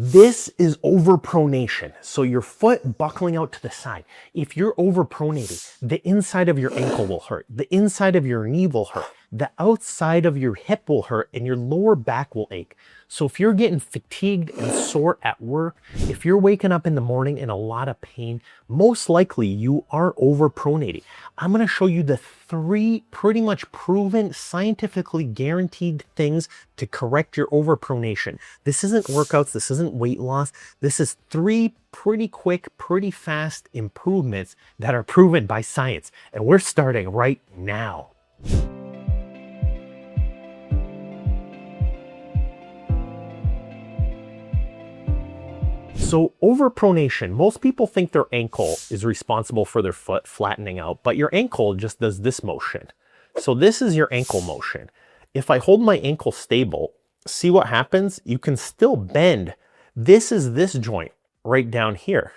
This is overpronation. So your foot buckling out to the side. If you're overpronating, the inside of your ankle will hurt. The inside of your knee will hurt. The outside of your hip will hurt and your lower back will ache. So if you're getting fatigued and sore at work, if you're waking up in the morning in a lot of pain, most likely you are overpronating. I'm going to show you the 3 pretty much proven, scientifically guaranteed things to correct your overpronation. This isn't workouts, this isn't weight loss. This is 3 pretty quick, pretty fast improvements that are proven by science. And we're starting right now. So overpronation, most people think their ankle is responsible for their foot flattening out, but your ankle just does this motion. So this is your ankle motion. If I hold my ankle stable, see what happens? You can still bend. This is this joint right down here.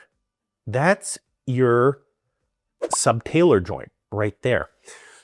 That's your subtalar joint right there.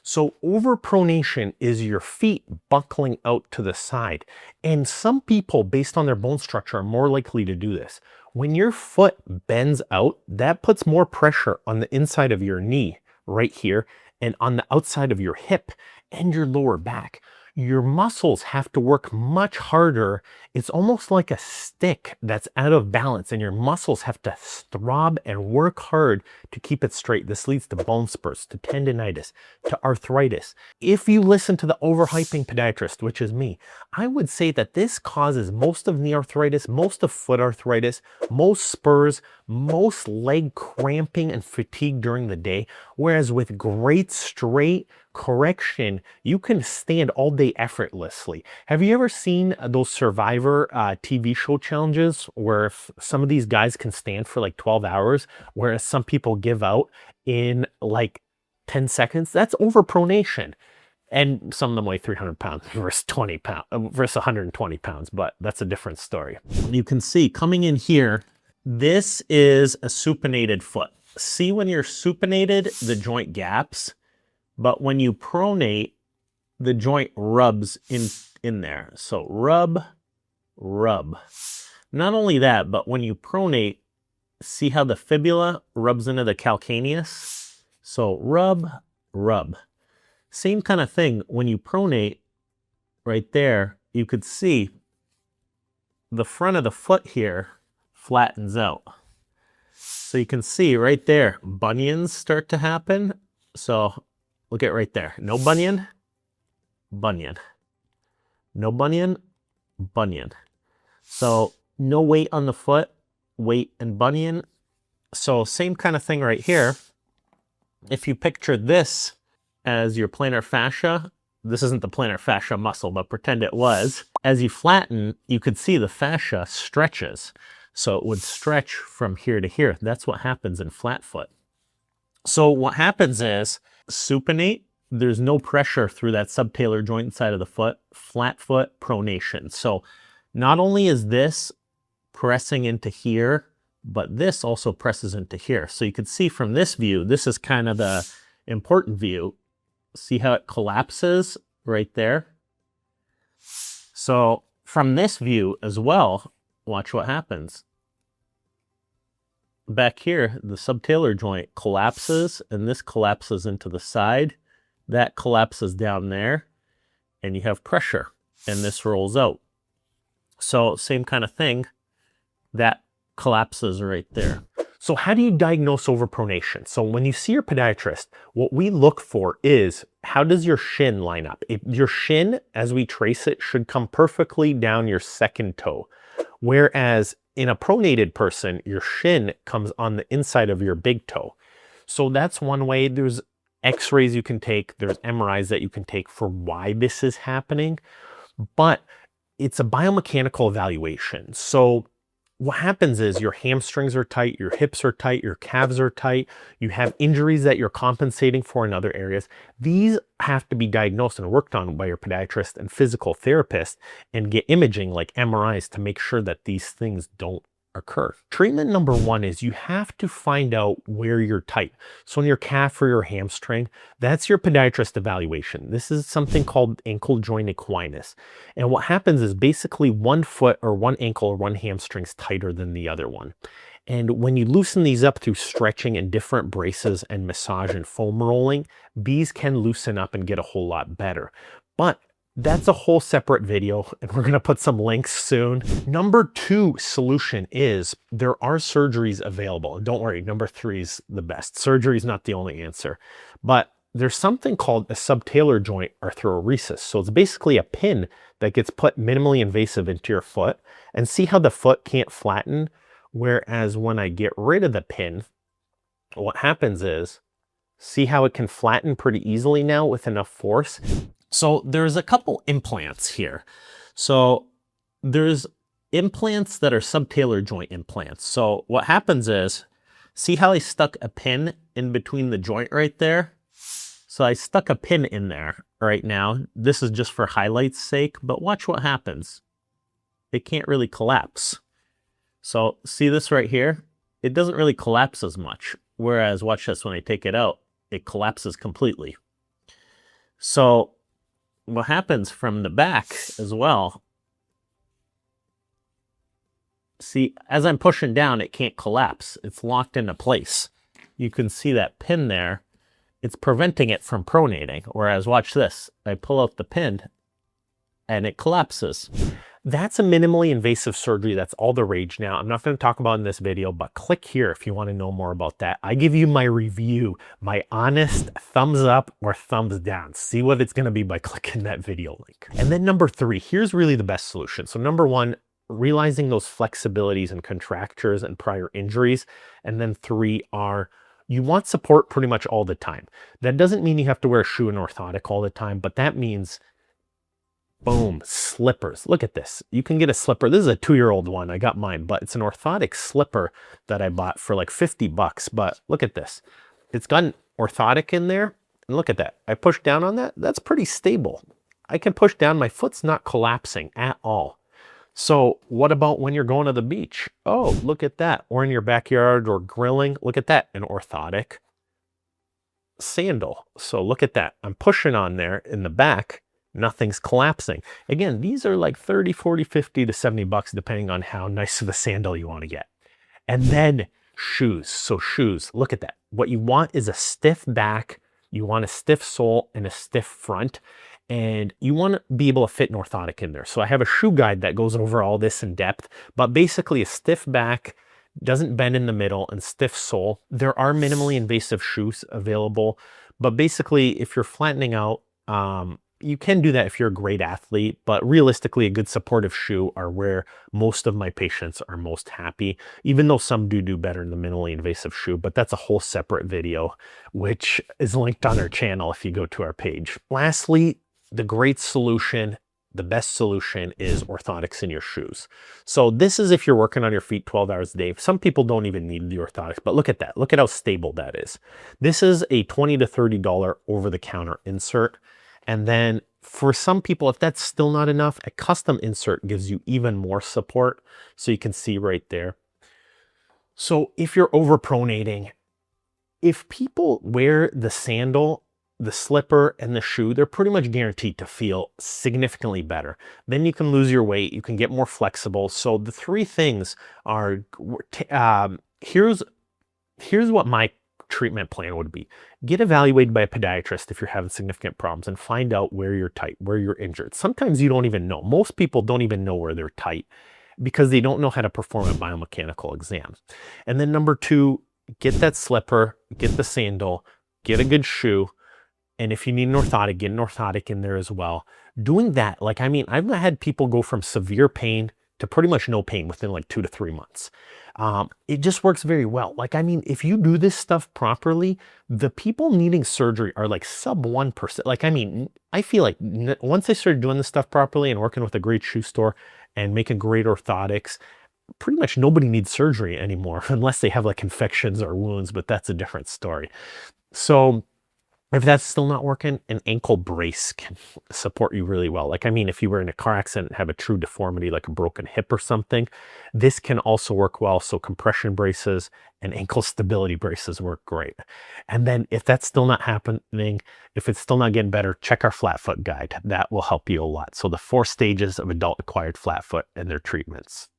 So overpronation is your feet buckling out to the side. And some people, based on their bone structure, are more likely to do this. When your foot bends out, that puts more pressure on the inside of your knee right here and on the outside of your hip and your lower back. Your muscles have to work much harder. It's almost like a stick that's out of balance and your muscles have to throb and work hard to keep it straight. This leads to bone spurs, to tendinitis, to arthritis. If you listen to the overhyping podiatrist, which is me, I would say that this causes most of knee arthritis, most of foot arthritis, most spurs, most leg cramping and fatigue during the day. Whereas with great straight correction, you can stand all day effortlessly. Have you ever seen those Survivor TV show challenges where if some of these guys can stand for like 12 hours, whereas some people give out in like 10 seconds? That's overpronation. And some of them weigh 300 pounds versus 120 pounds, but that's a different story. You can see coming in here, this is a supinated foot. See, when you're supinated, the joint gaps. But when you pronate, the joint rubs in there. So rub, rub. Not only that, but when you pronate, see how the fibula rubs into the calcaneus? So rub, rub. Same kind of thing when you pronate right there, you could see the front of the foot here flattens out. So you can see right there, bunions start to happen. So look at right there. No bunion, bunion. No bunion, bunion. So no weight on the foot, weight and bunion. So same kind of thing right here. If you picture this as your plantar fascia, this isn't the plantar fascia muscle, but pretend it was. As you flatten, you could see the fascia stretches. So it would stretch from here to here. That's what happens in flat foot. So what happens is, supinate, there's no pressure through that subtalar joint inside of the foot, flat foot, pronation. So not only is this pressing into here, but this also presses into here. So you can see from this view, this is kind of the important view. See how it collapses right there? So from this view as well, watch what happens. Back here, the subtalar joint collapses and this collapses into the side. That collapses down there and you have pressure and this rolls out. So same kind of thing, that collapses right there. So how do you diagnose overpronation? So when you see your podiatrist, what we look for is, how does your shin line up? Your shin, as we trace it, should come perfectly down your second toe. Whereas in a pronated person, your shin comes on the inside of your big toe. So that's one way. There's x-rays you can take. There's MRIs that you can take for why this is happening. But it's a biomechanical evaluation. So what happens is your hamstrings are tight, your hips are tight, your calves are tight, you have injuries that you're compensating for in other areas. These have to be diagnosed and worked on by your podiatrist and physical therapist and get imaging like MRIs to make sure that these things don't occur. Treatment number one is you have to find out where you're tight. So in your calf or your hamstring, that's your podiatrist evaluation. This is something called ankle joint equinus. And what happens is basically one foot or one ankle or one hamstring is tighter than the other one. And when you loosen these up through stretching and different braces and massage and foam rolling, these can loosen up and get a whole lot better. But that's a whole separate video, and we're going to put some links soon. Number two solution is there are surgeries available. And don't worry, number three is the best. Surgery is not the only answer. But there's something called a subtalar joint arthroresis. So it's basically a pin that gets put minimally invasive into your foot. And see how the foot can't flatten? Whereas when I get rid of the pin, what happens is, see how it can flatten pretty easily now with enough force? So there's a couple implants here. So there's implants that are subtalar joint implants. So what happens is, see how I stuck a pin in between the joint right there? So I stuck a pin in there right now. This is just for highlight's sake, but watch what happens. It can't really collapse. So see this right here? It doesn't really collapse as much. Whereas watch this, when I take it out, it collapses completely. So what happens from the back as well, see, as I'm pushing down, it can't collapse. It's locked into place. You can see that pin there. It's preventing it from pronating. Whereas watch this, I pull out the pin and it collapses. That's a minimally invasive surgery. That's all the rage now. I'm not going to talk about it in this video, but click here if you want to know more about that. I give you my review, my honest thumbs up or thumbs down. See what it's going to be by clicking that video link. And then number three, here's really the best solution. So number one, realizing those flexibilities and contractures and prior injuries. And then three are, you want support pretty much all the time. That doesn't mean you have to wear a shoe and orthotic all the time, but that means, boom, slippers. Look at this. You can get a slipper. This is a 2-year-old one. I got mine, but it's an orthotic slipper that I bought for like 50 bucks. But look at this. It's got an orthotic in there. And look at that. I push down on that. That's pretty stable. I can push down. My foot's not collapsing at all. So what about when you're going to the beach? Oh, look at that. Or in your backyard or grilling. Look at that. An orthotic sandal. So look at that. I'm pushing on there in the back. Nothing's collapsing. Again, these are like 30, 40, 50 to 70 bucks, depending on how nice of a sandal you want to get. And then shoes. So shoes, look at that. What you want is a stiff back. You want a stiff sole and a stiff front. And you want to be able to fit an orthotic in there. So I have a shoe guide that goes over all this in depth, but basically a stiff back, doesn't bend in the middle, and stiff sole. There are minimally invasive shoes available, but basically if you're flattening out, you can do that if you're a great athlete, but realistically, a good supportive shoe are where most of my patients are most happy, even though some do better in the minimally invasive shoe, but that's a whole separate video, which is linked on our channel if you go to our page. Lastly, the great solution, the best solution is orthotics in your shoes. So this is if you're working on your feet 12 hours a day. Some people don't even need the orthotics, but look at that. Look at how stable that is. This is a $20 to $30 over-the-counter insert. And then for some people, if that's still not enough, a custom insert gives you even more support. So you can see right there. So if you're overpronating, if people wear the sandal, the slipper, and the shoe, they're pretty much guaranteed to feel significantly better. Then you can lose your weight, you can get more flexible. So the three things are, here's what my treatment plan would be. Get evaluated by a podiatrist if you're having significant problems and find out where you're tight, where you're injured. Sometimes you don't even know. Most people don't even know where they're tight because they don't know how to perform a biomechanical exam. And then number two, get that slipper, get the sandal, get a good shoe. And if you need an orthotic, get an orthotic in there as well. Doing that, like, I mean, I've had people go from severe pain to pretty much no pain within like 2 to 3 months. It just works very well. Like, I mean, if you do this stuff properly, the people needing surgery are like sub 1%. Like, I mean, I feel like once they started doing this stuff properly and working with a great shoe store and making great orthotics, pretty much nobody needs surgery anymore unless they have like infections or wounds, but that's a different story. So If that's still not working, an ankle brace can support you really well. Like, I mean, if you were in a car accident and have a true deformity, like a broken hip or something, this can also work well. So compression braces and ankle stability braces work great. And then if that's still not happening, if it's still not getting better, check our flat foot guide. That will help you a lot. So the 4 stages of adult acquired flat foot and their treatments.